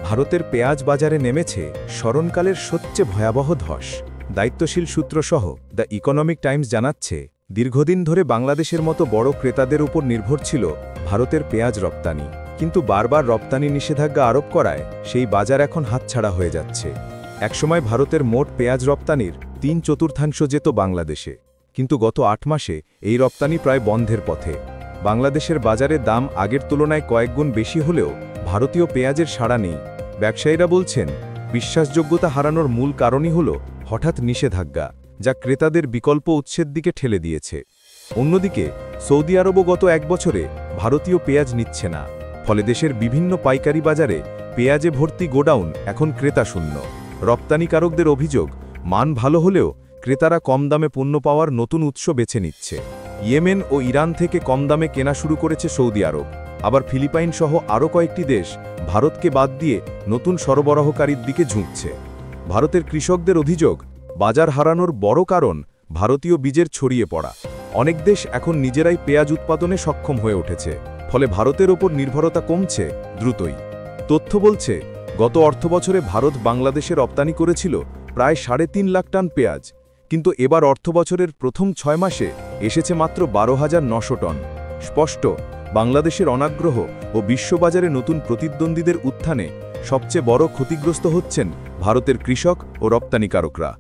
ভারতের পেঁয়াজ বাজারে নেমেছে স্মরণকালের সবচেয়ে ভয়াবহ ধস। দায়িত্বশীল সূত্রসহ দ্য ইকোনমিক টাইমস জানাচ্ছে, দীর্ঘদিন ধরে বাংলাদেশের মতো বড় ক্রেতাদের উপর নির্ভর ছিল ভারতের পেঁয়াজ রপ্তানি, কিন্তু বারবার রপ্তানি নিষেধাজ্ঞা আরোপ করায় সেই বাজার এখন হাতছাড়া হয়ে যাচ্ছে। একসময় ভারতের মোট পেঁয়াজ রপ্তানির 3/4 যেত বাংলাদেশে, কিন্তু গত 8 মাসে এই রপ্তানি প্রায় বন্ধের পথে। বাংলাদেশের বাজারে দাম আগের তুলনায় কয়েকগুণ বেশি হলেও ভারতীয় পেঁয়াজের সাড়া নেই। ব্যবসায়ীরা বলছেন, বিশ্বাসযোগ্যতা হারানোর মূল কারণই হল হঠাৎ নিষেধাজ্ঞা, যা ক্রেতাদের বিকল্প উৎসের দিকে ঠেলে দিয়েছে। অন্যদিকে সৌদি আরবও গত 1 বছরে ভারতীয় পেঁয়াজ নিচ্ছে না, ফলে দেশের বিভিন্ন পাইকারি বাজারে পেঁয়াজে ভর্তি গোডাউন এখন ক্রেতাশূন্য। রপ্তানিকারকদের অভিযোগ, মান ভালো হলেও ক্রেতারা কম দামে পণ্য পাওয়ার নতুন উৎস বেছে নিচ্ছে। ইয়েমেন ও ইরান থেকে কম দামে কেনা শুরু করেছে সৌদি আরব, আবার ফিলিপাইন সহ আরও কয়েকটি দেশ ভারতকে বাদ দিয়ে নতুন সরবরাহকারীর দিকে ঝুঁকছে। ভারতের কৃষকদের অভিযোগ, বাজার হারানোর বড় কারণ ভারতীয় বীজের ছড়িয়ে পড়া। অনেক দেশ এখন নিজেরাই পেঁয়াজ উৎপাদনে সক্ষম হয়ে উঠেছে, ফলে ভারতের ওপর নির্ভরতা কমছে দ্রুতই। তথ্য বলছে, গত অর্থবছরে ভারত বাংলাদেশে রপ্তানি করেছিল প্রায় 3.5 লাখ টন পেঁয়াজ, কিন্তু এবার অর্থবছরের প্রথম 6 মাসে এসেছে মাত্র 12,900 টন। স্পষ্ট, বাংলাদেশের অনাগ্রহ ও বিশ্ববাজারে নতুন প্রতিদ্বন্দ্বীদের উত্থানে সবচেয়ে বড় ক্ষতিগ্রস্ত হচ্ছেন ভারতের কৃষক ও রপ্তানিকারকরা।